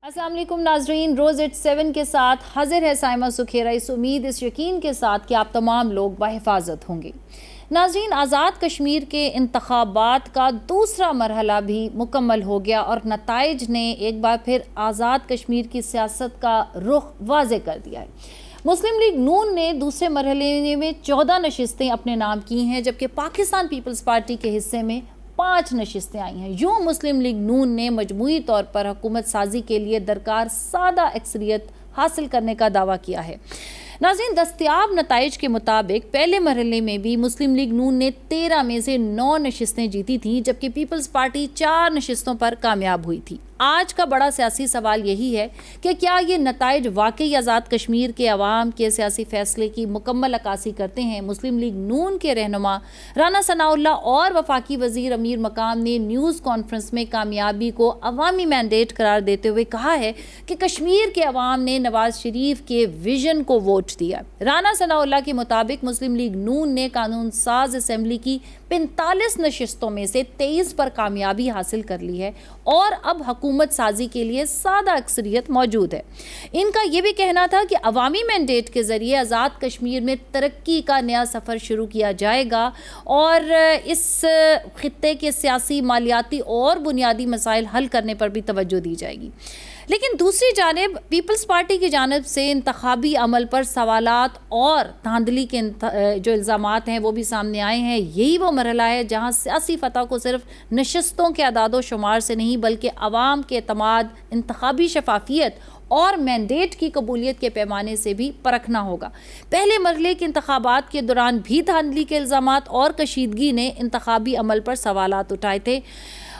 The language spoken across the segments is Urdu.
السلام علیکم ناظرین، روز ایٹ 7 کے ساتھ حاضر ہے سائمہ سکھیرا، اس امید اس یقین کے ساتھ کہ آپ تمام لوگ بحفاظت ہوں گے۔ ناظرین، آزاد کشمیر کے انتخابات کا دوسرا مرحلہ بھی مکمل ہو گیا اور نتائج نے ایک بار پھر آزاد کشمیر کی سیاست کا رخ واضح کر دیا ہے۔ مسلم لیگ نون نے دوسرے مرحلے میں 14 نشستیں اپنے نام کی ہیں، جبکہ پاکستان پیپلز پارٹی کے حصے میں 5 نشستیں آئی ہیں۔ یوں مسلم لیگ نون نے مجموعی طور پر حکومت سازی کے لیے درکار سادہ اکثریت حاصل کرنے کا دعویٰ کیا ہے۔ ناظرین، دستیاب نتائج کے مطابق پہلے مرحلے میں بھی مسلم لیگ نون نے 13 میں سے 9 نشستیں جیتی تھیں، جبکہ پیپلز پارٹی 4 نشستوں پر کامیاب ہوئی تھی۔ آج کا بڑا سیاسی سوال یہی ہے کہ کیا یہ نتائج واقعی آزاد کشمیر کے عوام کے سیاسی فیصلے کی مکمل عکاسی کرتے ہیں؟ مسلم لیگ نون کے رہنما رانا ثناء اللہ اور وفاقی وزیر امیر مقام نے نیوز کانفرنس میں کامیابی کو عوامی مینڈیٹ قرار دیتے ہوئے کہا ہے کہ کشمیر کے عوام نے نواز شریف کے ویژن کو ووٹ دیا۔ رانا ثناء اللہ کے مطابق مسلم لیگ نون نے قانون ساز اسمبلی کی 45 نشستوں میں سے 23 پر کامیابی حاصل کر لی ہے اور اب حکومت سازی کے لیے سادہ اکثریت موجود ہے۔ ان کا یہ بھی کہنا تھا کہ عوامی مینڈیٹ کے ذریعے آزاد کشمیر میں ترقی کا نیا سفر شروع کیا جائے گا اور اس خطے کے سیاسی، مالیاتی اور بنیادی مسائل حل کرنے پر بھی توجہ دی جائے گی۔ لیکن دوسری جانب پیپلز پارٹی کی جانب سے انتخابی عمل پر سوالات اور دھاندلی کے جو الزامات ہیں وہ بھی سامنے آئے ہیں۔ یہی وہ مرحلہ ہے جہاں سیاسی فتح کو صرف نشستوں کے اعداد و شمار سے نہیں بلکہ عوام کے اعتماد، انتخابی شفافیت اور مینڈیٹ کی قبولیت کے پیمانے سے بھی پرکھنا ہوگا۔ پہلے مرحلے کے انتخابات کے دوران بھی دھاندلی کے الزامات اور کشیدگی نے انتخابی عمل پر سوالات اٹھائے تھے۔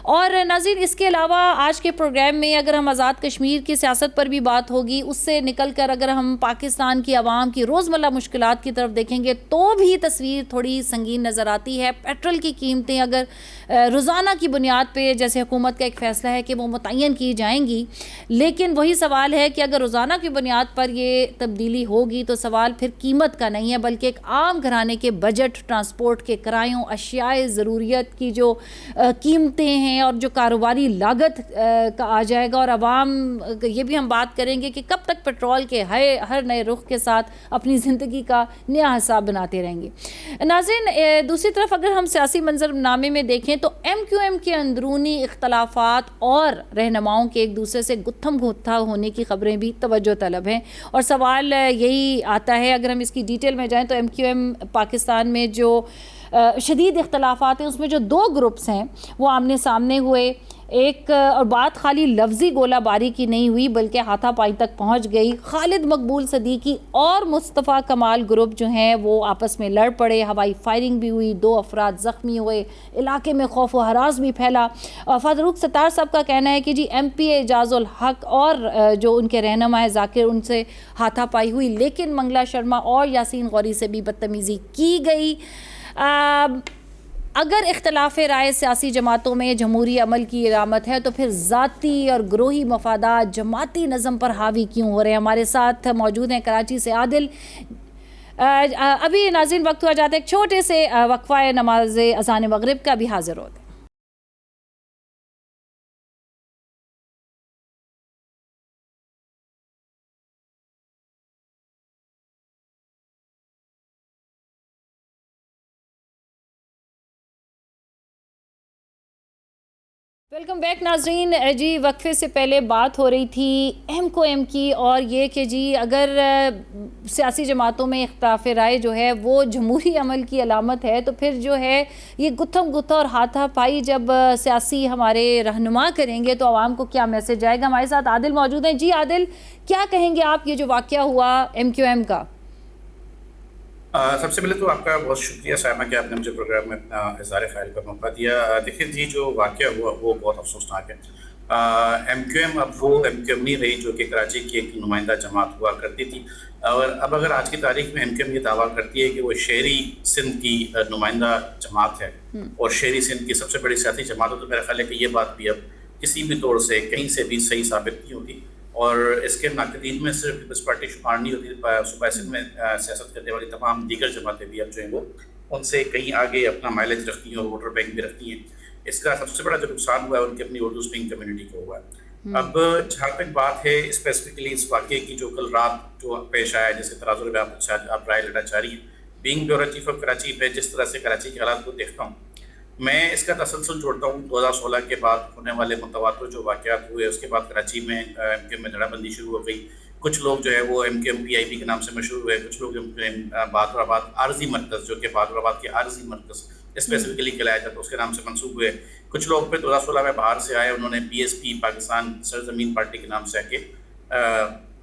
اور ناظرین، اس کے علاوہ آج کے پروگرام میں اگر ہم آزاد کشمیر کی سیاست پر بھی بات ہوگی، اس سے نکل کر اگر ہم پاکستان کی عوام کی روزمرہ مشکلات کی طرف دیکھیں گے تو بھی تصویر تھوڑی سنگین نظر آتی ہے۔ پیٹرول کی قیمتیں اگر روزانہ کی بنیاد پہ جیسے حکومت کا ایک فیصلہ ہے کہ وہ متعین کی جائیں گی، لیکن وہی سوال ہے کہ اگر روزانہ کی بنیاد پر یہ تبدیلی ہوگی تو سوال پھر قیمت کا نہیں ہے بلکہ ایک عام گھرانے کے بجٹ، ٹرانسپورٹ کے کرایوں، اشیاء ضروریت کی جو قیمتیں ہیں اور جو کاروباری لاگت کا آ جائے گا، اور عوام یہ بھی ہم بات کریں گے کہ کب تک پیٹرول کے ہر نئے رخ کے ساتھ اپنی زندگی کا نیا حساب بناتے رہیں گے۔ ناظرین، دوسری طرف اگر ہم سیاسی منظر نامے میں دیکھیں تو ایم کیو ایم کے اندرونی اختلافات اور رہنماؤں کے ایک دوسرے سے گتھم گتھا ہونے کی خبریں بھی توجہ طلب ہیں، اور سوال یہی آتا ہے اگر ہم اس کی ڈیٹیل میں جائیں تو ایم کیو ایم پاکستان میں جو شدید اختلافات ہیں اس میں جو 2 گروپس ہیں وہ آمنے سامنے ہوئے۔ ایک اور بات خالی لفظی گولہ باری کی نہیں ہوئی بلکہ ہاتھا پائی تک پہنچ گئی۔ خالد مقبول صدیقی اور مصطفیٰ کمال گروپ جو ہیں وہ آپس میں لڑ پڑے، ہوائی فائرنگ بھی ہوئی، 2 افراد زخمی ہوئے، علاقے میں خوف و ہراس بھی پھیلا۔ فاروق ستار صاحب کا کہنا ہے کہ جی ایم پی اے اعجاز الحق اور جو ان کے رہنما ہے ذاکر، ان سے ہاتھا پائی ہوئی، لیکن منگلا شرما اور یاسین غوری سے بھی بدتمیزی کی گئی۔ اگر اختلاف رائے سیاسی جماعتوں میں جمہوری عمل کی علامت ہے تو پھر ذاتی اور گروہی مفادات جماعتی نظم پر حاوی کیوں ہو رہے ہیں؟ ہمارے ساتھ موجود ہیں کراچی سے عادل۔ ابھی ناظرین وقت ہوا جاتا ہے ایک چھوٹے سے وقفہ نماز اذان مغرب کا، بھی حاضر ہوتے ہیں۔ ویلکم بیک ناظرین۔ جی وقفے سے پہلے بات ہو رہی تھی ایم کو ایم کی، اور یہ کہ جی اگر سیاسی جماعتوں میں اختلاف رائے جو ہے وہ جمہوری عمل کی علامت ہے تو پھر جو ہے یہ گتھم گتھا اور ہاتھا پائی جب سیاسی ہمارے رہنما کریں گے تو عوام کو کیا میسج جائے گا؟ ہمارے ساتھ عادل موجود ہیں۔ جی عادل، کیا کہیں گے آپ یہ جو واقعہ ہوا ایم کیو ایم کا؟ سب سے پہلے تو آپ کا بہت شکریہ سائمہ کہ آپ نے مجھے پروگرام میں اپنا اظہار خیال کا موقع دیا۔ دیکھیں جی، جو واقعہ ہوا وہ بہت افسوسناک ہے۔ ایم کیو ایم اب وہ ایم کیو ایم نہیں رہی جو کہ کراچی کی ایک نمائندہ جماعت ہوا کرتی تھی، اور اب اگر آج کی تاریخ میں ایم کیو ایم یہ دعویٰ کرتی ہے کہ وہ شہری سندھ کی نمائندہ جماعت ہے اور شہری سندھ کی سب سے بڑی سیاسی جماعت ہے، تو میرا خیال ہے کہ یہ بات بھی اب کسی بھی طور سے کہیں سے بھی صحیح ثابت نہیں ہوتی، اور اس کے ناقدین میں صرف پیپلز پارٹی شمار نہیں ہوتی، صوبہ سندھ میں سیاست کرنے والی تمام دیگر جماعتیں بھی اب جو ہیں وہ ان سے کہیں آگے اپنا مائلیج رکھتی ہیں اور ووٹر بینک بھی رکھتی ہیں۔ اس کا سب سے بڑا جو نقصان ہوا ہے ان کی اپنی اردو اسپیکنگ کمیونٹی کو ہوا ہے۔ اب جہاں تک بات ہے اسپیسیفکلی اس واقعے کی جو کل رات جو پیش آیا، جس کے تناظر میں آپ رائے لینا چاہ رہی ہیں، being bureau chief of Karachi پہ جس طرح سے کراچی کے حالات کو دیکھتا ہوں، میں اس کا تسلسل جوڑتا ہوں 2016 کے بعد ہونے والے متواتر جو واقعات ہوئے، اس کے بعد کراچی میں ایم کیو ایم میں دھڑا بندی شروع ہو گئی. کچھ لوگ جو ہے وہ ایم کیو ایم پی آئی پی کے نام سے مشہور ہوئے، کچھ لوگ بہادر آباد عارضی مرکز، جو کہ بہادر آباد کے عارضی مرکز اسپیسیفکلی کہلایا جاتا ہے، اس کے نام سے منسوب ہوئے. کچھ لوگ پھر 2016 میں باہر سے آئے، انہوں نے پی ایس پی پاکستان سرزمین پارٹی کے نام سے آ کے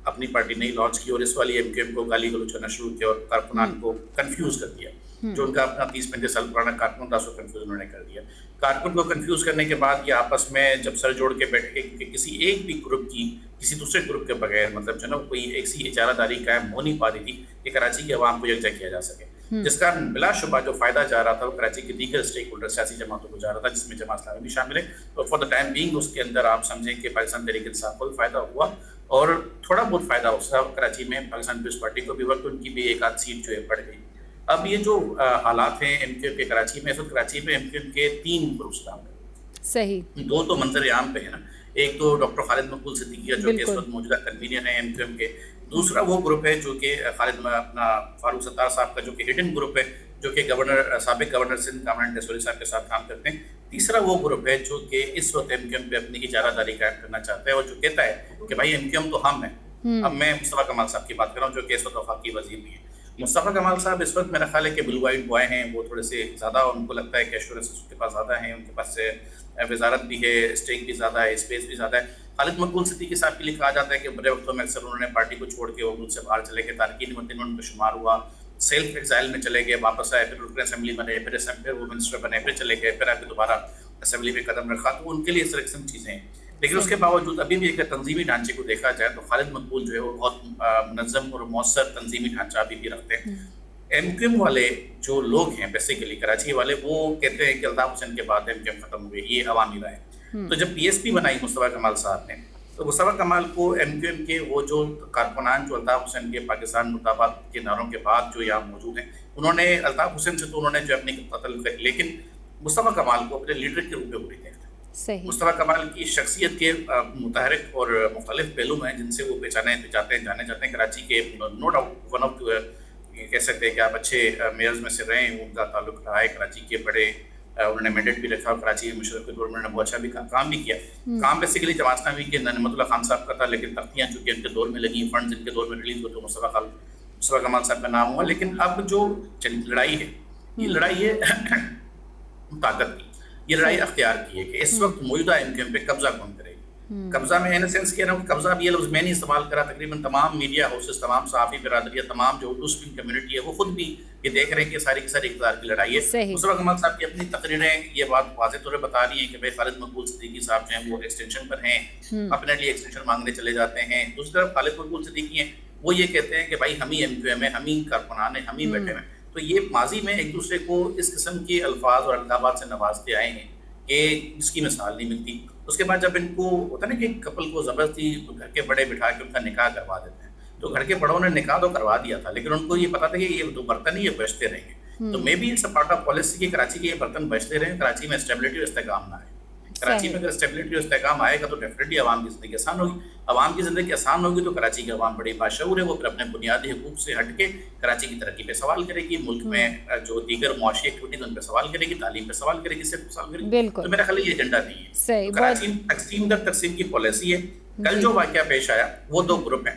اپنی پارٹی نہیں لانچ کی اور اس والی ایم کیو ایم کو گالی گلوچ کرنا شروع کیا اور کارکنان کو کنفیوز کر دیا. جو ان کا اپنا 30-35 سال پرانا کارکن تھا، اس کو کنفیوز انہوں نے کر دیا. کارکن کو کنفیوز کرنے کے بعد یہ آپس میں جب سر جوڑ کے بیٹھے کہ کسی ایک بھی گروپ کی کسی دوسرے گروپ کے بغیر مطلب جو نا کوئی ایک سی اجارہ داری قائم ہو نہیں پا رہی تھی کہ کراچی کی عوام کو یکجا کیا جا سکے، جس کا بلا شبہ جو فائدہ جا رہا تھا وہ کراچی کے دیگر اسٹیک ہولڈر سیاسی جماعتوں کو جا رہا تھا، جس میں جماعت اسلامی بھی شامل ہے. اور فار دا ٹائم بینگ اس کے اندر آپ سمجھیں کہ پاکستان تحریک انصاف کو بھی فائدہ ہوا اور تھوڑا بہت فائدہ اس کا کراچی میں پاکستان پیپلز پارٹی کو بھی ہوا کہ ان کی بھی ایک آدھ سیٹ جو ہے بڑھ گئی. اب یہ جو حالات ہیں ایم کیو ایم کے کراچی میں، اس وقت کراچی میں ایم کیو ایم کے 3 گروپس کام ہیں. صحیح. 2 تو منظر عام پہ ہے نا، ایک تو ڈاکٹر خالد مقبول صدیقیہ جو کہ اس وقت موجودہ کنوینر ہیں ایم کیو ایم کے، دوسرا وہ گروپ ہے جو کہ خالد اپنا فاروق ستار صاحب کا جو کہ ہڈن گروپ ہے، جو کہ سابق گورنر سندھ کامران ٹیسوری صاحب کے ساتھ کام کرتے ہیں. تیسرا وہ گروپ ہے جو کہ اس وقت ایم کیو ایم پہ اپنی اجارہ داری قائم کرنا چاہتا ہے اور جو کہتا ہے کہ بھائی ایم کیو ایم تو ہم ہیں. اب میں مصطفیٰ کمال صاحب کی بات کر رہا ہوں جو کہ اس وقت وفاقی وزیر بھی ہیں. مصطفیٰ کمال صاحب اس وقت میرا خیال ہے کہ بلو وائٹ بوائے ہیں، وہ تھوڑے سے زیادہ ان کو لگتا ہے کہ ایشورنس اس کے پاس زیادہ ہیں، ان کے پاس وزارت بھی ہے، اسٹیک بھی زیادہ ہے، اسپیس بھی زیادہ ہے. خالد مقبول صدیقی صاحب کے لیے کہا جاتا ہے کہ بڑے وقتوں میں اکثر انہوں نے پارٹی کو چھوڑ کے وہ ملک سے باہر چلے گئے، تارکین وطن ان کا شمار ہوا، سیلف ایگزائل میں چلے گئے، واپس آئے، پھر رکن اسمبلی بنے، پھر وہ منسٹر بنے، پھر چلے گئے، پھر آ کے دوبارہ اسمبلی میں قدم رکھا. تو ان کے لیے اس طرح قسم چیزیں ہیں. لیکن اس کے باوجود ابھی بھی ایک تنظیمی ڈھانچے کو دیکھا جائے تو خالد مقبول جو ہے وہ بہت منظم اور مؤثر تنظیمی ڈھانچہ ابھی بھی رکھتے ہیں. ایم کیو ایم والے جو لوگ ہیں بیسیکلی کراچی والے، وہ کہتے ہیں کہ الطاف حسین کے بعد ایم کیو ایم ختم ہوئی، یہ عوامی رائے. تو جب پی ایس پی بنائی مصطفیٰ کمال صاحب نے، تو مصطفیٰ کمال کو ایم کیو ایم کے وہ جو کارکنان جو الطاف حسین کے پاکستان مرد آباد کے نعروں کے بعد جو یہاں موجود ہیں، انہوں نے الطاف حسین سے تو انہوں نے جو اپنی قتل کری، لیکن مصطفیٰ کمال کو اپنے لیڈر کے روپ میں وہ بھی دیکھتے ہیں. مصطفیٰ کمال کی شخصیت کے متحرک اور مختلف پہلو ہیں جن سے وہ پہچانے جاتے ہیں. کراچی کے نو ڈاؤٹ ون آف کہہ سکتے ہیں کہ آپ اچھے میئرز میں سے رہے ہیں، ان کا تعلق رہا ہے کراچی کے بڑے، انہوں نے مینڈیٹ بھی رکھا، کراچی میں مشرف گورنمنٹ نے بہت اچھا بھی کام بھی کیا. کام بیسیکلی جماعت اسلامی کے نعمت اللہ خان صاحب کا تھا، لیکن تختیاں چونکہ ان کے دور میں لگی، فنڈز ان کے دور میں ریلیز ہوئے تو مصطفیٰ کمال صاحب کا نام ہوا. لیکن اب جو لڑائی ہے، یہ لڑائی ہے طاقت کی، یہ لڑائی اختیار کی ہے کہ اس وقت موجودہ ایم کیو ایم پہ قبضہ کون کرے گا. قبضہ میں ان سینس کہہ رہا ہوں کہ قبضہ بھی یہ لفظ میں نے استعمال کرا، تقریباً تمام میڈیا ہاؤسز، تمام صحافی برادریاں، تمام جو اردو اسپیکنگ کمیونٹی ہے وہ خود بھی یہ دیکھ رہے ہیں کہ ساری کی ساری اقتدار کی لڑائی ہے. مصطفیٰ کمال صاحب کی اپنی تقریریں یہ بات واضح طور پر بتا رہی ہیں کہ بھائی خالد مقبول صدیقی صاحب جو ہیں وہ ایکسٹینشن پر ہیں، اپنے لیے ایکسٹینشن مانگنے چلے جاتے ہیں. دوسری طرف خالد مقبول صدیقی ہیں، وہ یہ کہتے ہیں کہ بھائی ہم ہی ایم کیو ایم ہے، ہم ہی کارکنان ہیں، ہم ہی بیٹھے ہیں. تو یہ ماضی میں ایک دوسرے کو اس قسم کے الفاظ اور القابات سے نوازتے آئے ہیں کہ جس کی مثال نہیں ملتی. اس کے بعد جب ان کو ہوتا نا کہ کپل کو زبردستی گھر کے بڑے بٹھا کے ان کا نکاح کروا دیتے ہیں، تو گھر کے بڑوں نے نکاح تو کروا دیا تھا، لیکن ان کو یہ پتا تھا کہ یہ دو برتن ہی یہ بچتے رہیں گے. تو maybe it's a part of policy کہ کراچی کے یہ برتن بچتے رہیں، کراچی میں اسٹیبلٹی اور استحکام نہ آئے. کراچی میں اگر اسٹیبلٹی اور استحکام آئے گا تو ڈیفینیٹلی عوام کی زندگی آسان ہوگی. عوام کی زندگی آسان ہوگی تو کراچی کے عوام بڑی باشعور ہے، وہ پھر اپنے بنیادی حقوق سے ہٹ کے کراچی کی ترقی پہ سوال کرے گی، ملک میں جو دیگر معاشی ایکٹیویٹیز ان پہ سوال کرے گی، تعلیم پہ سوال کرے گی، صحت پہ سوال کرے گی. تو میرا خیال یہ ایجنڈا نہیں ہے. کراچی تقسیم در تقسیم کی پالیسی ہے. کل جو واقعہ پیش آیا وہ 2 گروپ ہیں.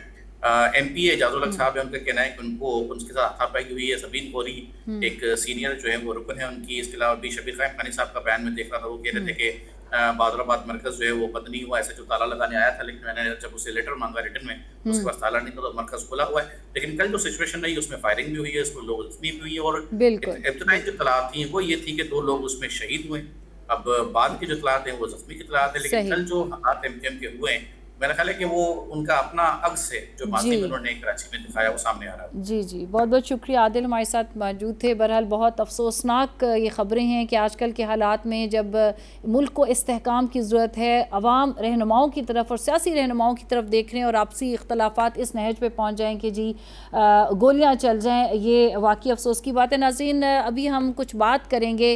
ایم پی اعجاز الحق صاحب ہے، ان کا کہنا ہے کہ ان کے ساتھ ہاتھا پائی ہوئی ہے. سبین کوری ایک سینئر جو ہے وہ رکن ہے ان کی. اس کے علاوہ بھی شبیر خان خانی صاحب کا بیان میں دیکھ رہا تھا، وہ کہہ رہے تھے کہ بہادر آباد مرکز جو ہے وہ بند نہیں ہوا، ایسے جو تالا لگانے آیا تھا، لیکن میں نے جب اسے لیٹر مانگا ریٹن میں اس کے پاس تالا نہیں تھا تو مرکز کھلا ہوا ہے. لیکن کل جو سچویشن رہی اس میں فائرنگ بھی ہوئی ہے، اس میں لوگ زخمی بھی ہوئی ہے، اور ابتدائی جو اطلاعات تھیں وہ یہ تھی کہ 2 لوگ اس میں شہید ہوئے. اب بعد کی جو اطلاعات ہیں وہ زخمی کی اطلاعات ہیں. لیکن کل جو حالات ایم کیو ایم کے ہوئے ہیں، میرا خیال ہے کہ وہ ان کا اپنا عکس ہے جو ماضی میں انہوں نے کراچی میں دکھایا، وہ سامنے آ رہا ہے. جی بہت بہت شکریہ. عادل ہمارے ساتھ موجود تھے. بہرحال بہت افسوسناک یہ خبریں ہیں کہ آج کل کے حالات میں جب ملک کو استحکام کی ضرورت ہے، عوام رہنماؤں کی طرف اور سیاسی رہنماؤں کی طرف دیکھ رہے ہیں اور آپسی اختلافات اس نہج پہ پہنچ جائیں کہ جی گولیاں چل جائیں، یہ واقعی افسوس کی بات ہے. ناظرین ابھی ہم کچھ بات کریں گے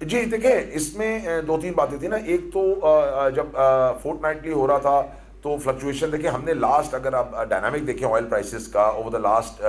جی دیکھیں اس میں دو تین باتیں تھیں نا. ایک تو جب فورٹ نائٹلی ہو رہا تھا تو فلکچویشن دیکھیں ہم نے لاسٹ, اگر آپ ڈائنامک دیکھیں آئل پرائسز کا اوور دا لاسٹ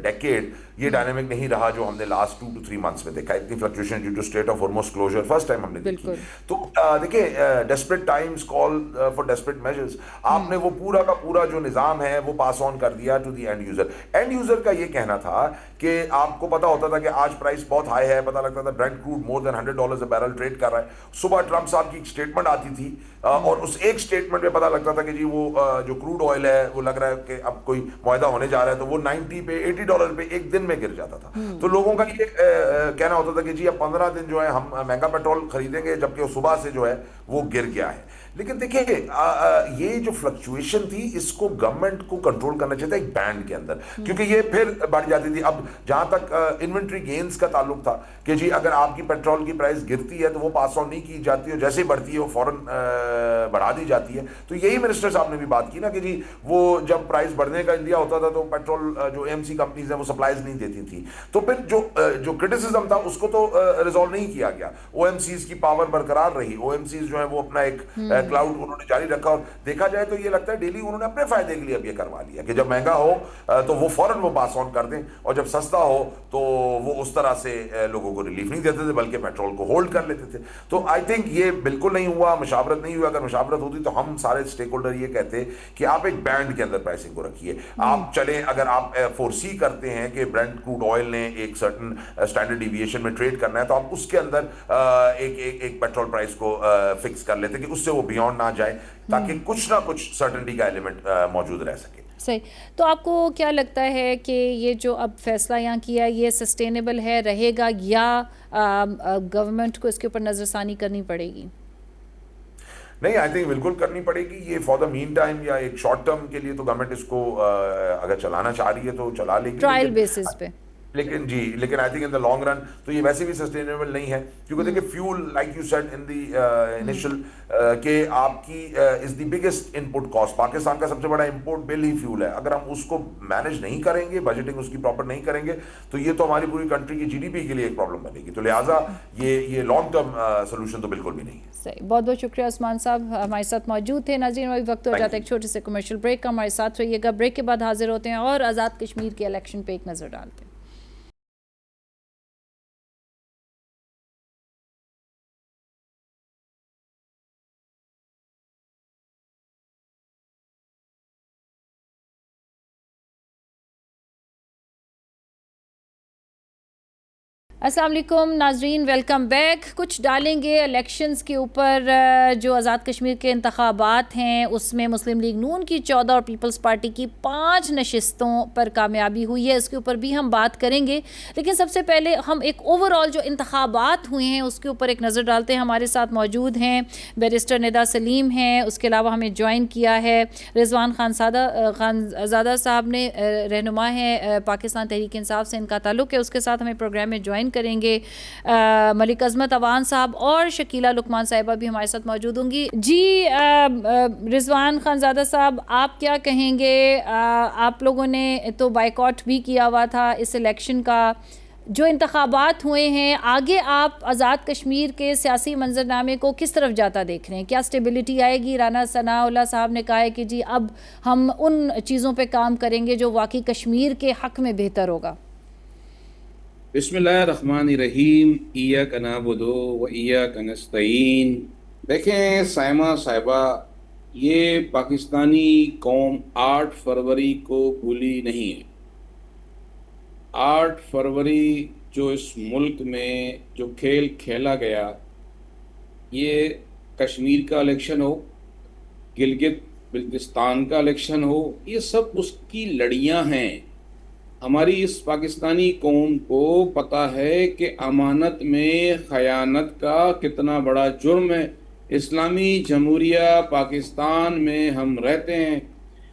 ڈیکیڈ, یہ ڈائنامک نہیں رہا جو ہم نے لاسٹ 2 to 3 months میں دیکھا. اتنی fluctuation due to strait of Hormuz closure first time ہم نے دیکھی. بالکل تو دیکھیں desperate times call for desperate measures. آپ نے وہ پورا کا پورا جو نظام ہے وہ پاس آن کر دیا to the end user. End user کا یہ کہنا تھا کہ آپ کو پتا ہوتا تھا کہ آج پرائس بہت ہائی ہے, پتا لگتا تھا Brent crude more than $100 a barrel trade کر رہا ہے. صبح ٹرمپ صاحب کی ایک اسٹیٹمنٹ آتی تھی اور اس ایک اسٹیٹمنٹ میں پتا لگتا تھا کہ جی وہ جو کروڈ آئل ہے وہ لگ رہا ہے کہ اب کوئی معاہدہ ہونے جا رہا ہے, تو وہ 90 پہ $80 پہ ایک دن میں گر جاتا تھا. تو لوگوں کا یہ کہنا ہوتا تھا کہ جی اب 15 دن جو ہے ہم مہنگا پیٹرول خریدیں گے, جبکہ وہ صبح سے جو ہے وہ گر گیا ہے. لیکن دیکھیں یہ جو فلکچویشن تھی اس کو گورنمنٹ کو کنٹرول کرنا چاہتا ہے ایک بینڈ کے اندر, کیونکہ یہ پھر بڑھ جاتی تھی. اب جہاں تک انوینٹری گینز کا تعلق تھا کہ جی اگر آپ کی پیٹرول کی پرائس گرتی ہے تو وہ پاس آن نہیں کی جاتی ہے, جیسے بڑھتی ہے وہ فوراً بڑھا دی جاتی ہے. تو یہی منسٹر صاحب نے بھی بات کی نا کہ جی وہ جب پرائس بڑھنے کا اندیا ہوتا تھا تو پیٹرول جو ایم سی کمپنیز ہیں وہ سپلائز نہیں دیتی تھی. تو پھر جو کرٹیسزم تھا اس کو تو ریزالو نہیں کیا گیا. او ایم سیز کی پاور برقرار رہی. او ایم سیز جو ہے وہ اپنا ایک کلاؤڈ انہوں نے جاری رکھا, اور دیکھا جائے تو یہ لگتا ہے ڈیلی انہوں نے اپنے فائدے کے لیے اب یہ کروا لیا کہ جب مہنگا ہو تو وہ فوراً وہ پاس آن کر دیں, اور جب سستا ہو تو وہ اس طرح سے لوگوں کو ریلیف نہیں دیتے تھے بلکہ پیٹرول کو ہولڈ کر لیتے تھے. تو آئی تھنک یہ بالکل نہیں ہوا, مشاورت نہیں ہوا. اگر مشاورت ہوتی تو ہم سارے اسٹیک ہولڈر یہ کہتے کہ آپ ایک بینڈ کے اندر پرائسنگ کو رکھیے. آپ چلیں, اگر آپ فورسی کرتے ہیں کہ برینٹ کروڈ آئل نے ایک سرٹن اسٹینڈرڈ ڈیویشن میں ٹریڈ کرنا ہے, تو آپ اس کے اندر ایک پیٹرول پرائس کو فکس کر لیتے کہ اس سے وہ بیونڈ نہ جائے, تاکہ کچھ نہ کچھ سرٹنٹی کا ایلیمنٹ موجود رہ سکے. صحیح. تو آپ کو کیا لگتا ہے کہ یہ جو اب فیصلہ یہاں کیا یہ سسٹینیبل ہے, رہے گا, یا گورنمنٹ کو اس کے اوپر نظر ثانی کرنی پڑے گی؟ نہیں, آئی تھنک بالکل کرنی پڑے گی. یہ فار دا مین ٹائم یا ایک شارٹ ٹرم کے لیے تو گورنمنٹ اس کو اگر چلانا چاہ رہی ہے تو چلا لے گی, ٹرائل بیسس پہ. لیکن I think in the long run تو یہ ویسے بھی سسٹینیبل نہیں ہے, کیونکہ دیکھیں fuel like you said in the initial کہ آپ کی is the biggest input cost. Pakistan کا سب سے بڑا امپورٹ بل ہی فیول ہے. اگر ہم اس کو مینیج نہیں کریں گے, بجٹنگ اس کی پراپر نہیں کریں گے, تو یہ تو ہماری پوری کنٹری کی GDP کے لیے ایک پرابلم بنے گی. تو لہٰذا یہ لانگ ٹرم سولوشن تو بالکل بھی نہیں ہے. صحیح. بہت بہت شکریہ عثمان صاحب, ہمارے ساتھ موجود تھے. ناظرین ابھی وقت ہو جاتا ہے ایک چھوٹے سے کمرشل بریک کا, ہمارے ساتھ رہیے گا. بریک کے بعد حاضر ہوتے ہیں اور آزاد کشمیر کے الیکشن پہ ایک نظر ڈالتے ہیں. السلام علیکم ناظرین, ویلکم بیک. کچھ ڈالیں گے الیکشنز کے اوپر. جو آزاد کشمیر کے انتخابات ہیں اس میں مسلم لیگ نون کی 14 اور پیپلز پارٹی کی 5 نشستوں پر کامیابی ہوئی ہے, اس کے اوپر بھی ہم بات کریں گے. لیکن سب سے پہلے ہم ایک اوور آل جو انتخابات ہوئے ہیں اس کے اوپر ایک نظر ڈالتے ہیں. ہمارے ساتھ موجود ہیں بیرسٹر ندا سلیم ہیں, اس کے علاوہ ہمیں جوائن کیا ہے رضوان خانزادہ صاحب نے, رہنما ہے پاکستان تحریک انصاف سے ان کا تعلق ہے, اس کے ساتھ ہمیں پروگرام میں جوائن کریں گے ملک عظمت اوان صاحب, اور شکیلہ لقمان صاحبہ بھی ہمارے ساتھ موجود ہوں گی. جی رضوان خانزادہ صاحب, آپ کیا کہیں گے؟ آپ لوگوں نے تو بائیکاٹ بھی کیا ہوا تھا اس الیکشن کا. جو انتخابات ہوئے ہیں, آگے آپ آزاد کشمیر کے سیاسی منظرنامے کو کس طرف جاتا دیکھ رہے ہیں؟ کیا اسٹیبلٹی آئے گی؟ رانا ثناء اللہ صاحب نے کہا ہے کہ جی اب ہم ان چیزوں پہ کام کریں گے جو واقعی کشمیر کے حق میں بہتر ہوگا. بسم اللہ الرحمن الرحیم. ایاک نعبد و ایاک نستعین. دیکھیں سائمہ صاحبہ, یہ پاکستانی قوم 8 فروری کو بھولی نہیں ہے. 8 فروری جو اس ملک میں جو کھیل کھیلا گیا, یہ کشمیر کا الیکشن ہو, گلگت بلتستان کا الیکشن ہو, یہ سب اس کی لڑیاں ہیں. ہماری اس پاکستانی قوم کو پتہ ہے کہ امانت میں خیانت کا کتنا بڑا جرم ہے. اسلامی جمہوریہ پاکستان میں ہم رہتے ہیں.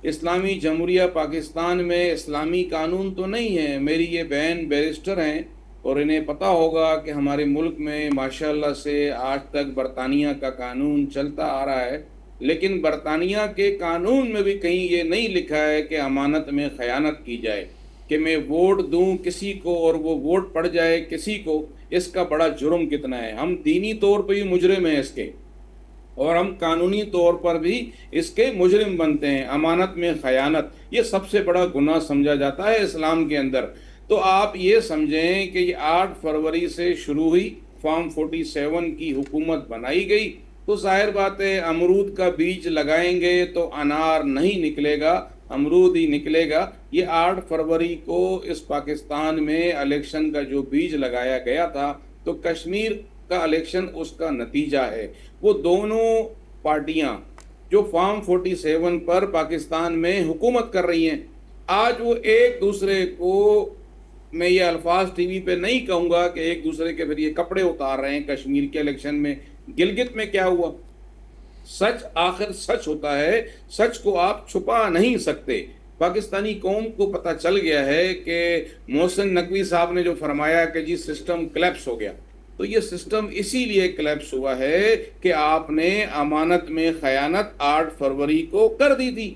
اسلامی جمہوریہ پاکستان میں اسلامی قانون تو نہیں ہے. میری یہ بہن بیرسٹر ہیں اور انہیں پتہ ہوگا کہ ہمارے ملک میں ماشاءاللہ سے آج تک برطانیہ کا قانون چلتا آ رہا ہے, لیکن برطانیہ کے قانون میں بھی کہیں یہ نہیں لکھا ہے کہ امانت میں خیانت کی جائے. کہ میں ووٹ دوں کسی کو اور وہ ووٹ پڑ جائے کسی کو، اس کا بڑا جرم کتنا ہے۔ ہم دینی طور پہ بھی مجرم ہیں اس کے، اور ہم قانونی طور پر بھی اس کے مجرم بنتے ہیں۔ امانت میں خیانت یہ سب سے بڑا گناہ سمجھا جاتا ہے اسلام کے اندر۔ تو آپ یہ سمجھیں کہ یہ 8 فروری سے شروع ہوئی، فارم 47 کی حکومت بنائی گئی، تو ظاہر بات ہے امرود کا بیج لگائیں گے تو انار نہیں نکلے گا، امرود ہی نکلے گا۔ یہ 8 فروری کو اس پاکستان میں الیکشن کا جو بیج لگایا گیا تھا، تو کشمیر کا الیکشن اس کا نتیجہ ہے۔ وہ دونوں پارٹیاں جو فارم 47 پر پاکستان میں حکومت کر رہی ہیں، آج وہ ایک دوسرے کو، میں یہ الفاظ ٹی وی پہ نہیں کہوں گا کہ ایک دوسرے کے پھر یہ کپڑے اتار رہے ہیں۔ کشمیر کے الیکشن میں گلگت میں کیا ہوا؟ سچ آخر سچ ہوتا ہے، سچ کو آپ چھپا نہیں سکتے۔ پاکستانی قوم کو پتہ چل گیا ہے کہ محسن نقوی صاحب نے جو فرمایا کہ جی سسٹم کلیپس ہو گیا، تو یہ سسٹم اسی لیے کلیپس ہوا ہے کہ آپ نے امانت میں خیانت 8 فروری کو کر دی تھی۔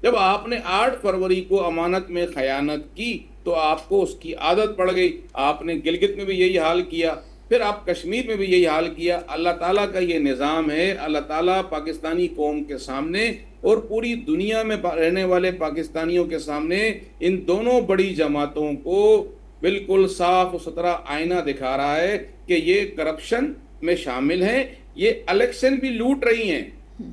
جب آپ نے 8 فروری کو امانت میں خیانت کی تو آپ کو اس کی عادت پڑ گئی۔ آپ نے گلگت میں بھی یہی حال کیا، پھر آپ کشمیر میں بھی یہی حال کیا۔ اللہ تعالیٰ کا یہ نظام ہے، اللہ تعالیٰ پاکستانی قوم کے سامنے اور پوری دنیا میں رہنے والے پاکستانیوں کے سامنے ان دونوں بڑی جماعتوں کو بالکل صاف و ستھرا آئینہ دکھا رہا ہے کہ یہ کرپشن میں شامل ہیں، یہ الیکشن بھی لوٹ رہی ہیں،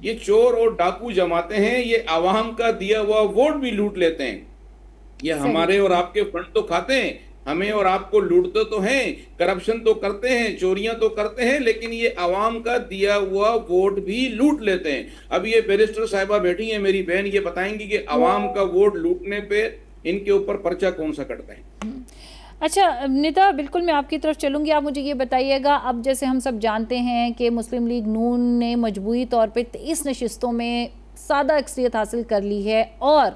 یہ چور اور ڈاکو جماعتیں ہیں، یہ عوام کا دیا ہوا ووٹ بھی لوٹ لیتے ہیں۔ یہ ہمارے اور آپ کے فنڈ تو کھاتے ہیں، ہمیں اور آپ کو لوٹتے تو ہیں، کرپشن تو کرتے ہیں، چوریاں تو کرتے ہیں، لیکن یہ عوام کا دیا ہوا ووٹ بھی لوٹ لیتے ہیں۔ اب یہ بیرسٹر صاحبہ بیٹھی ہیں میری بہن، یہ بتائیں گی کہ عوام کا ووٹ لوٹنے پہ ان کے اوپر پرچہ کون سا کٹتا ہے۔ اچھا ندا، بالکل میں آپ کی طرف چلوں گی، آپ مجھے یہ بتائیے گا، اب جیسے ہم سب جانتے ہیں کہ مسلم لیگ نون نے مجموعی طور پہ 23 نشستوں میں سادہ اکثریت حاصل کر لی ہے، اور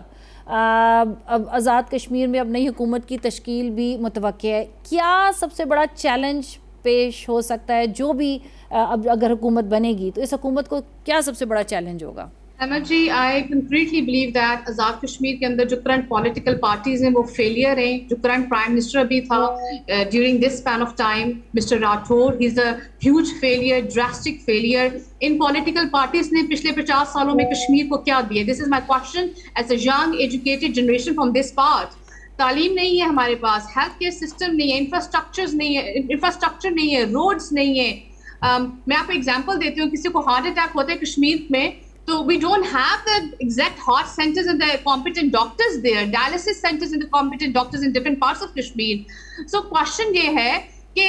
اب آزاد کشمیر میں اب نئی حکومت کی تشکیل بھی متوقع ہے۔ کیا سب سے بڑا چیلنج پیش ہو سکتا ہے جو بھی اب اگر حکومت بنے گی تو اس حکومت کو کیا سب سے بڑا چیلنج ہوگا؟ احمد جی، I completely believe that Azad Kashmir کے اندر جو کرنٹ پولیٹیکل پارٹیز ہیں وہ فیلئر ہیں۔ جو کرنٹ پرائم منسٹر ابھی تھا during this span of time, mister Rathore, he is a huge failure, drastic failure. ان پولیٹیکل پارٹیز نے پچھلے 50 سالوں میں کشمیر کو کیا دیا؟ This is my question as a young educated generation from this part. تعلیم نہیں ہے ہمارے پاس، ہیلتھ کیئر سسٹم نہیں ہے، انفراسٹرکچر نہیں ہے، روڈز نہیں ہے۔ میں آپ کو ایگزامپل دیتی ہوں، کسی کو ہارٹ اٹیک ہوتا ہے کشمیر میں تو we don't have the exact heart centers and the competent doctors there, dialysis centers and the competent doctors in different parts of Kashmir. So question یہ ہے کہ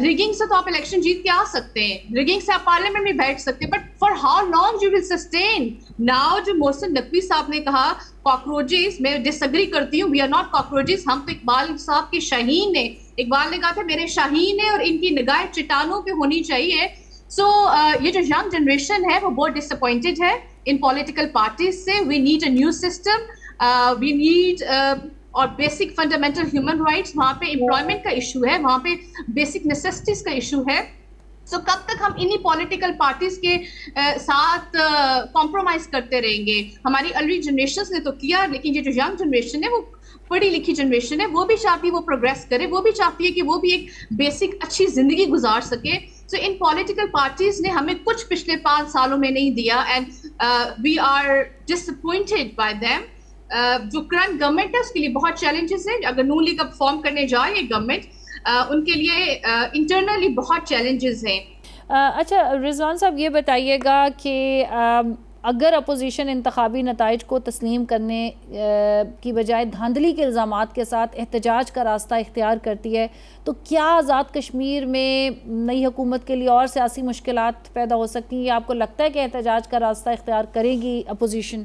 rigging سے تو آپ الیکشن جیت کے آ سکتے ہیں، rigging سے آپ پارلیمنٹ میں بیٹھ سکتے ہیں، but for how long you will sustain? Now جو محسن نقوی صاحب نے کہا cockroaches، میں ڈس ایگری کرتی ہوں، we are not cockroaches، ہم تو اقبال صاحب کے شاہین ہیں۔ اقبال نے کہا تھا میرے شاہین ہیں اور ان کی نگاہ چٹانوں پہ ہونی چاہیے۔ سو یہ جو ینگ جنریشن ہے وہ بہت ڈس اپوائنٹڈ ہے ان پولیٹیکل پارٹیز سے۔ We need a new system, we need our basic fundamental human rights, وہاں پہ امپلائمنٹ کا ایشو ہے، وہاں پہ بیسک نیسیسٹیز کا ایشو ہے۔ سو کب تک ہم انہی پولیٹیکل پارٹیز کے ساتھ کمپرومائز کرتے رہیں گے؟ ہماری ارلی جنریشنز نے تو کیا، لیکن یہ جو ینگ جنریشن ہے وہ پڑھی لکھی جنریشن ہے، وہ بھی چاہتی ہے وہ پروگریس کرے، وہ بھی چاہتی ہے کہ وہ بھی ایک بیسک اچھی زندگی گزار سکے۔ سو ان پولیٹیکل پارٹیز نے ہمیں کچھ پچھلے 5 سالوں میں نہیں دیا، and we are disappointed by them. جو کرنٹ گورنمنٹ ہے اس کے لیے بہت چیلنجز ہیں، اگر نون لیگ اب فارم کرنے جائے یہ گورنمنٹ، ان کے لیے انٹرنلی بہت چیلنجز ہیں۔ اچھا رضوان صاحب، یہ بتائیے گا کہ اگر اپوزیشن انتخابی نتائج کو تسلیم کرنے کی بجائے دھاندلی کے الزامات کے ساتھ احتجاج کا راستہ اختیار کرتی ہے تو کیا آزاد کشمیر میں نئی حکومت کے لیے اور سیاسی مشکلات پیدا ہو سکتی ہیں، یا آپ کو لگتا ہے کہ احتجاج کا راستہ اختیار کرے گی اپوزیشن؟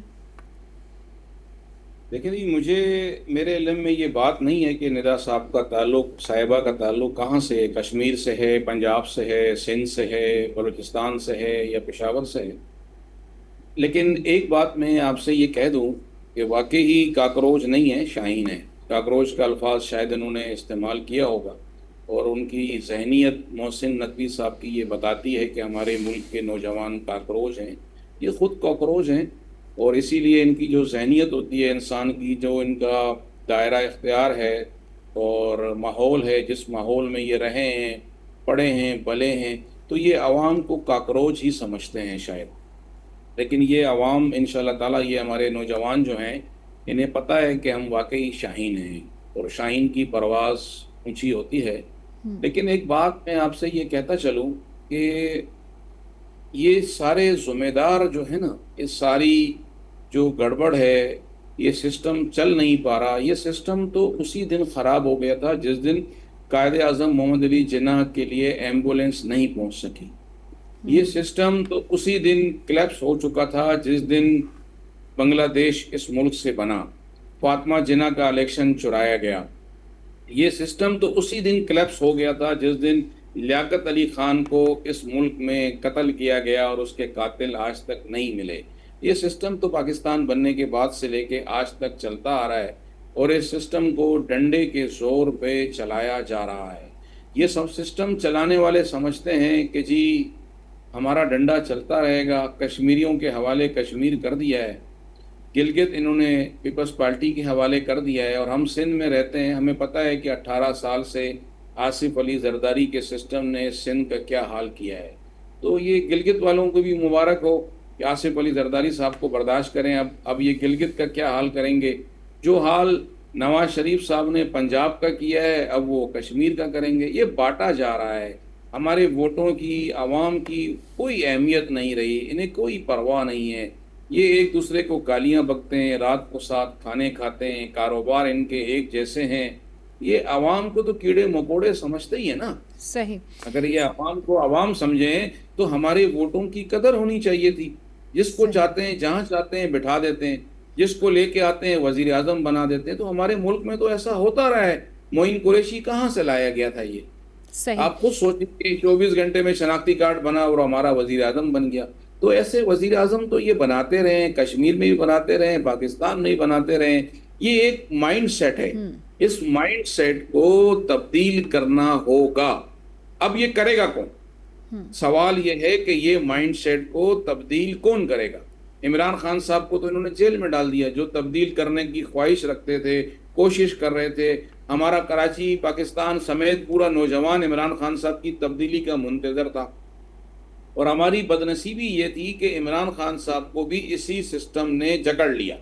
دیکھیں جی، میرے علم میں یہ بات نہیں ہے کہ ندا صاحب کا تعلق، صاحبہ کا تعلق کہاں سے ہے، کشمیر سے ہے، پنجاب سے ہے، سندھ سے ہے، بلوچستان سے ہے یا پشاور سے ہے۔ لیکن ایک بات میں آپ سے یہ کہہ دوں کہ واقعی کاکروچ نہیں ہے، شاہین ہے۔ کاکروچ کا الفاظ شاید انہوں نے استعمال کیا ہوگا، اور ان کی ذہنیت محسن نقوی صاحب کی یہ بتاتی ہے کہ ہمارے ملک کے نوجوان کاکروچ ہیں، یہ خود کاکروچ ہیں، اور اسی لیے ان کی جو ذہنیت ہوتی ہے انسان کی، جو ان کا دائرہ اختیار ہے اور ماحول ہے، جس ماحول میں یہ رہے ہیں، پڑھے ہیں، پلے ہیں، تو یہ عوام کو کاکروچ ہی سمجھتے ہیں شاید. لیکن یہ عوام انشاءاللہ تعالیٰ، یہ ہمارے نوجوان جو ہیں، انہیں پتہ ہے کہ ہم واقعی شاہین ہیں اور شاہین کی پرواز اونچی ہوتی ہے. لیکن ایک بات میں آپ سے یہ کہتا چلوں کہ یہ سارے ذمہ دار جو ہیں نا، یہ ساری جو گڑبڑ ہے، یہ سسٹم چل نہیں پا رہا، یہ سسٹم تو اسی دن خراب ہو گیا تھا جس دن قائد اعظم محمد علی جناح کے لیے ایمبولینس نہیں پہنچ سکی. یہ سسٹم تو اسی دن کلیپس ہو چکا تھا جس دن بنگلہ دیش اس ملک سے بنا، فاطمہ جناح کا الیکشن چرایا گیا. یہ سسٹم تو اسی دن کلیپس ہو گیا تھا جس دن لیاقت علی خان کو اس ملک میں قتل کیا گیا اور اس کے قاتل آج تک نہیں ملے. یہ سسٹم تو پاکستان بننے کے بعد سے لے کے آج تک چلتا آ رہا ہے اور اس سسٹم کو ڈنڈے کے زور پہ چلایا جا رہا ہے. یہ سب سسٹم چلانے والے سمجھتے ہیں کہ جی ہمارا ڈنڈا چلتا رہے گا. کشمیریوں کے حوالے کشمیر کر دیا ہے، گلگت انہوں نے پیپلز پارٹی کے حوالے کر دیا ہے، اور ہم سندھ میں رہتے ہیں، ہمیں پتہ ہے کہ 18 سال سے آصف علی زرداری کے سسٹم نے سندھ کا کیا حال کیا ہے. تو یہ گلگت والوں کو بھی مبارک ہو کہ آصف علی زرداری صاحب کو برداشت کریں. اب یہ گلگت کا کیا حال کریں گے؟ جو حال نواز شریف صاحب نے پنجاب کا کیا ہے اب وہ کشمیر کا کریں گے. یہ بانٹا جا رہا ہے. ہمارے ووٹوں کی، عوام کی کوئی اہمیت نہیں رہی، انہیں کوئی پرواہ نہیں ہے. یہ ایک دوسرے کو گالیاں بکتے ہیں، رات کو ساتھ کھانے کھاتے ہیں، کاروبار ان کے ایک جیسے ہیں. یہ عوام کو تو کیڑے مکوڑے سمجھتے ہی ہیں نا. صحیح. اگر یہ عوام کو عوام سمجھیں تو ہمارے ووٹوں کی قدر ہونی چاہیے تھی. جس کو چاہتے ہیں جہاں چاہتے ہیں بٹھا دیتے ہیں، جس کو لے کے آتے ہیں وزیر اعظم بنا دیتے ہیں. تو ہمارے ملک میں تو ایسا ہوتا رہا ہے. معین قریشی کہاں سے لایا گیا تھا یہ؟ صحیح. آپ خود سوچیں کہ 24 گھنٹے میں شناختی کارڈ بنا اور ہمارا وزیر اعظم بن گیا. تو ایسے وزیر اعظم تو یہ بناتے رہے ہیں، کشمیر میں بھی بناتے رہے ہیں، پاکستان میں بھی بناتے رہے ہیں. یہ ایک مائنڈ سیٹ ہے. اس مائنڈ سیٹ کو تبدیل کرنا ہوگا. اب یہ کرے گا کون؟ سوال یہ ہے کہ یہ مائنڈ سیٹ کو تبدیل کون کرے گا؟ عمران خان صاحب کو تو انہوں نے جیل میں ڈال دیا، جو تبدیل کرنے کی خواہش رکھتے تھے، کوشش کر رہے تھے. ہمارا کراچی، پاکستان سمیت پورا نوجوان عمران خان صاحب کی تبدیلی کا منتظر تھا. اور ہماری بدنصیبی یہ تھی کہ عمران خان صاحب کو بھی اسی سسٹم نے جکڑ لیا.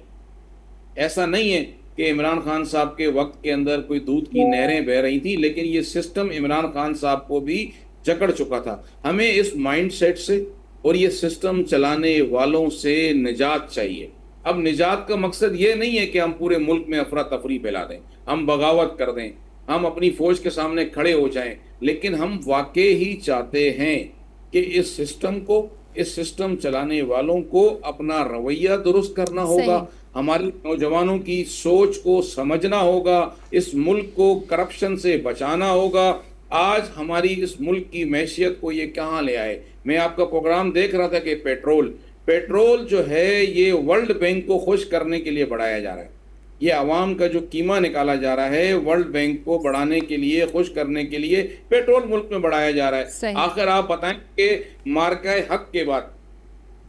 ایسا نہیں ہے کہ عمران خان صاحب کے وقت کے اندر کوئی دودھ کی نہریں بہ رہی تھی، لیکن یہ سسٹم عمران خان صاحب کو بھی جکڑ چکا تھا. ہمیں اس مائنڈ سیٹ سے اور یہ سسٹم چلانے والوں سے نجات چاہیے. اب نجات کا مقصد یہ نہیں ہے کہ ہم پورے ملک میں افراتفری پھیلا دیں، ہم بغاوت کر دیں، ہم اپنی فوج کے سامنے کھڑے ہو جائیں. لیکن ہم واقعی ہی چاہتے ہیں کہ اس سسٹم کو، اس سسٹم چلانے والوں کو اپنا رویہ درست کرنا ہوگا. ہمارے نوجوانوں کی سوچ کو سمجھنا ہوگا. اس ملک کو کرپشن سے بچانا ہوگا. آج ہماری اس ملک کی معیشت کو یہ کہاں لے آئے. میں آپ کا پروگرام دیکھ رہا تھا کہ پیٹرول جو ہے یہ ورلڈ بینک کو خوش کرنے کے لیے بڑھایا جا رہا ہے. یہ عوام کا جو قیمہ نکالا جا رہا ہے ورلڈ بینک کو بڑھانے کے لیے، خوش کرنے کے لیے پیٹرول ملک میں بڑھایا جا رہا ہے. آخر آپ بتائیں کہ مارکہ حق کے بعد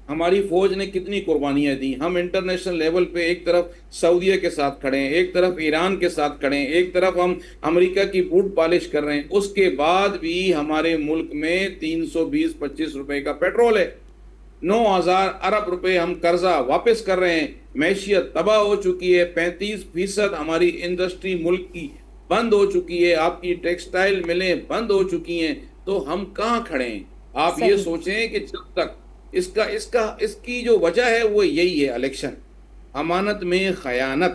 ہماری فوج نے کتنی قربانیاں دی. ہم انٹرنیشنل لیول پہ ایک طرف سعودیہ کے ساتھ کھڑے ہیں، ایک طرف ایران کے ساتھ کھڑے ہیں، ایک طرف ہم امریکہ کی بوٹ پالش کر رہے ہیں. اس کے بعد بھی ہمارے ملک میں 320-25 روپے کا پیٹرول ہے. 9,000 ارب روپے ہم قرضہ واپس کر رہے ہیں. معیشت تباہ ہو چکی ہے. 35% ہماری انڈسٹری ملک کی بند ہو چکی ہے. آپ کی ٹیکسٹائل ملیں بند ہو چکی ہیں. تو ہم کہاں کھڑے ہیں؟ آپ یہ سوچیں کہ جب تک اس کی جو وجہ ہے وہ یہی ہے الیکشن، امانت میں خیانت.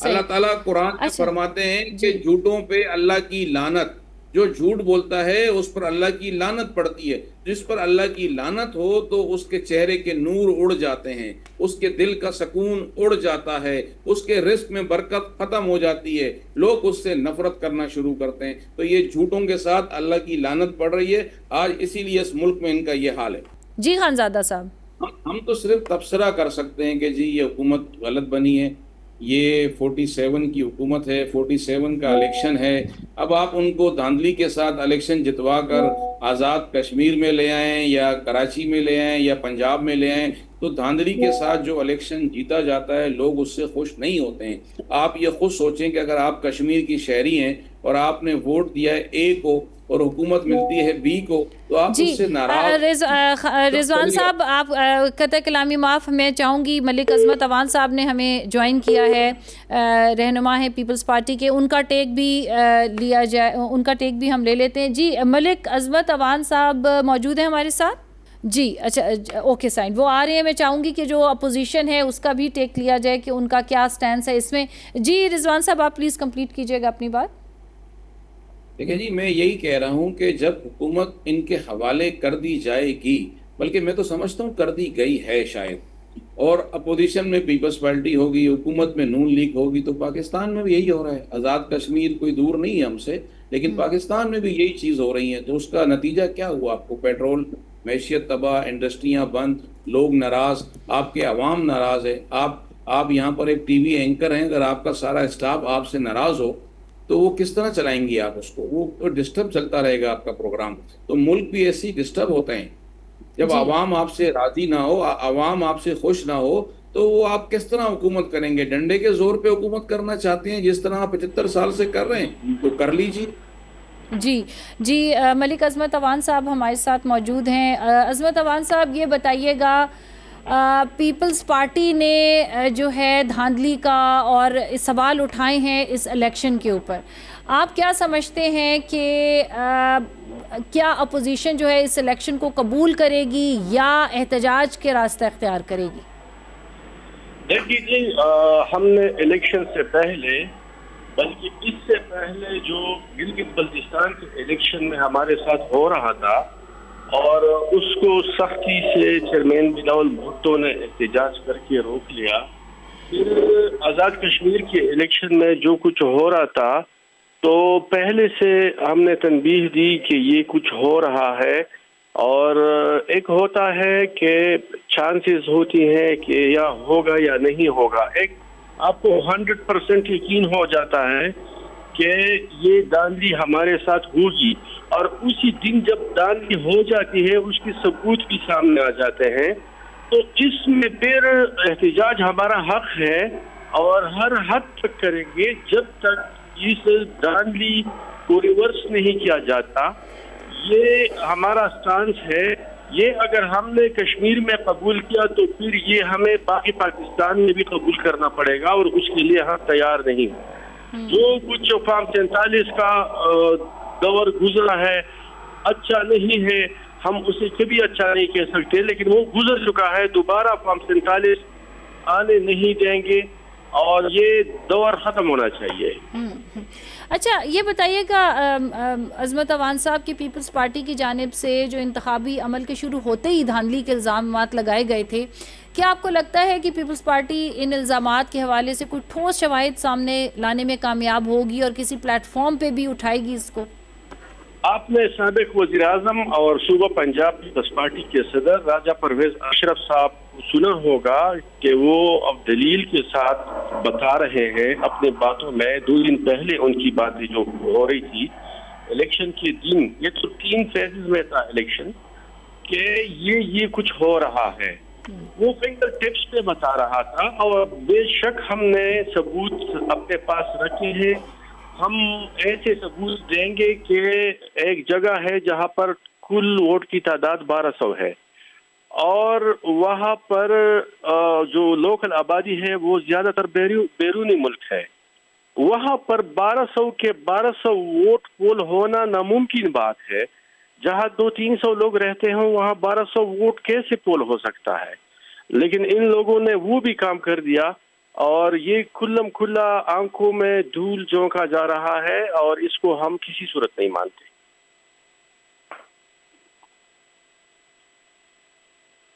اللہ تعالیٰ قرآن میں فرماتے ہیں کہ جھوٹوں پہ اللہ کی لعنت. جو جھوٹ بولتا ہے اس پر اللہ کی لعنت پڑتی ہے. جس پر اللہ کی لعنت ہو تو اس کے چہرے کے نور اڑ جاتے ہیں، اس کے دل کا سکون اڑ جاتا ہے، اس کے رزق میں برکت ختم ہو جاتی ہے، لوگ اس سے نفرت کرنا شروع کرتے ہیں. تو یہ جھوٹوں کے ساتھ اللہ کی لعنت پڑ رہی ہے آج. اسی لیے اس ملک میں ان کا یہ حال ہے. جی خانزادہ صاحب، ہم تو صرف تبصرہ کر سکتے ہیں کہ جی یہ حکومت غلط بنی ہے، یہ 47 کی حکومت ہے, 47 کا الیکشن ہے. اب آپ ان کو دھاندلی کے ساتھ الیکشن جتوا کر آزاد کشمیر میں لے آئیں یا کراچی میں لے آئیں یا پنجاب میں لے آئیں, تو دھاندلی کے ساتھ جو الیکشن جیتا جاتا ہے لوگ اس سے خوش نہیں ہوتے ہیں. آپ یہ خود سوچیں کہ اگر آپ کشمیر کی شہری ہیں اور آپ نے ووٹ دیا ہے اے کو اور حکومت ملتی ہے بی کو, تو آپ جی اس سے ناراض. رضوان صاحب, آپ قطع کلامی معاف, میں چاہوں گی ملک عظمت اوان صاحب نے ہمیں جوائن کیا ہے, رہنما ہیں پیپلز پارٹی کے, ان کا ٹیک بھی لیا جائے, ان کا ٹیک بھی ہم لے لیتے ہیں. جی ملک عظمت اوان صاحب موجود ہیں ہمارے ساتھ؟ جی اچھا اوکے سائن, وہ آ رہے ہیں. میں چاہوں گی کہ جو اپوزیشن ہے اس کا بھی ٹیک لیا جائے کہ ان کا کیا سٹینس ہے اس میں. جی رضوان صاحب آپ پلیز کمپلیٹ کیجئے گا اپنی بات. دیکھیں جی, میں یہی کہہ رہا ہوں کہ جب حکومت ان کے حوالے کر دی جائے گی, بلکہ میں تو سمجھتا ہوں کر دی گئی ہے شاید, اور اپوزیشن میں پیپلز پارٹی ہوگی, حکومت میں نون لیگ ہوگی, تو پاکستان میں بھی یہی ہو رہا ہے. آزاد کشمیر کوئی دور نہیں ہے ہم سے, لیکن پاکستان میں بھی یہی چیز ہو رہی ہے. تو اس کا نتیجہ کیا ہوا آپ کو؟ پیٹرول, معیشت تباہ, انڈسٹریاں بند, لوگ ناراض, آپ کے عوام ناراض ہے. آپ یہاں پر ایک ٹی وی اینکر ہیں, اگر آپ کا سارا اسٹاف آپ سے ناراض ہو تو وہ کس طرح چلائیں گی آپ اس کو؟ وہ ڈسٹرب چلتا رہے گا آپ کا پروگرام. تو ملک بھی ایسی ڈسٹرب ہوتے ہیں جب جی عوام آپ سے راضی نہ ہو, عوام آپ سے خوش نہ ہو, تو وہ آپ کس طرح حکومت کریں گے؟ ڈنڈے کے زور پہ حکومت کرنا چاہتے ہیں جس طرح آپ 75 سال سے کر رہے ہیں, تو کر لیجیے. جی ملک عظمت اوان صاحب ہمارے ساتھ موجود ہیں. عظمت اوان صاحب یہ بتائیے گا, پیپلز پارٹی نے جو ہے دھاندلی کا اور سوال اٹھائے ہیں اس الیکشن کے اوپر, آپ کیا سمجھتے ہیں کہ کیا اپوزیشن جو ہے اس الیکشن کو قبول کرے گی یا احتجاج کے راستہ اختیار کرے گی؟ دیکھیے جی, ہم نے الیکشن سے پہلے, بلکہ اس سے پہلے جو گلگت بلتستان کے الیکشن میں ہمارے ساتھ ہو رہا تھا, اور اس کو سختی سے چیئرمین بلاول بھٹو نے احتجاج کر کے روک لیا. پھر آزاد کشمیر کے الیکشن میں جو کچھ ہو رہا تھا, تو پہلے سے ہم نے تنبیہ دی کہ یہ کچھ ہو رہا ہے, اور ایک ہوتا ہے کہ چانسز ہوتی ہیں کہ یا ہوگا یا نہیں ہوگا. ایک آپ کو 100% یقین ہو جاتا ہے کہ یہ دھاندلی ہمارے ساتھ ہوگی, اور اسی دن جب دھاندلی ہو جاتی ہے اس کی ثبوت بھی سامنے آ جاتے ہیں. تو اس میں پھر احتجاج ہمارا حق ہے, اور ہر حد تک کریں گے جب تک اس دھاندلی کو ریورس نہیں کیا جاتا. یہ ہمارا سٹانس ہے. یہ اگر ہم نے کشمیر میں قبول کیا تو پھر یہ ہمیں باقی پاکستان میں بھی قبول کرنا پڑے گا, اور اس کے لیے ہم تیار نہیں ہیں. جو کچھ فارم 47 کا دور گزرا ہے اچھا نہیں ہے, ہم اسے کبھی اچھا نہیں کہہ سکتے, لیکن وہ گزر چکا ہے. دوبارہ فارم 47 آنے نہیں دیں گے, اور یہ دور ختم ہونا چاہیے. اچھا یہ بتائیے گا عظمت اوان صاحب کی پیپلز پارٹی کی جانب سے جو انتخابی عمل کے شروع ہوتے ہی دھاندلی کے الزامات لگائے گئے تھے, کیا آپ کو لگتا ہے کہ پیپلز پارٹی ان الزامات کے حوالے سے کوئی ٹھوس شواہد سامنے لانے میں کامیاب ہوگی اور کسی پلیٹ فارم پہ بھی اٹھائے گی اس کو؟ آپ نے سابق وزیر اعظم اور صوبہ پنجاب پیپلز پارٹی کے صدر راجہ پرویز اشرف صاحب کو سنا ہوگا کہ وہ اب دلیل کے ساتھ بتا رہے ہیں اپنے باتوں میں. 2 دن پہلے ان کی باتیں جو ہو رہی تھی الیکشن کے دن, یہ تو 3 فیزز میں تھا الیکشن, کہ یہ کچھ ہو رہا ہے. وہ فنگر ٹپس پہ بتا رہا تھا, اور بے شک ہم نے ثبوت اپنے پاس رکھے ہیں. ہم ایسے ثبوت دیں گے کہ ایک جگہ ہے جہاں پر کل ووٹ کی تعداد 1200 ہے, اور وہاں پر جو لوکل آبادی ہے وہ زیادہ تر بیرونی ملک ہے. وہاں پر 1200 کے 1200 ووٹ پول ہونا ناممکن بات ہے. جہاں 200-300 لوگ رہتے ہیں وہاں 1200 ووٹ کیسے پول ہو سکتا ہے؟ لیکن ان لوگوں نے وہ بھی کام کر دیا, اور یہ کھلم کھلا آنکھوں میں دھول جھونکا جا رہا ہے, اور اس کو ہم کسی صورت نہیں مانتے.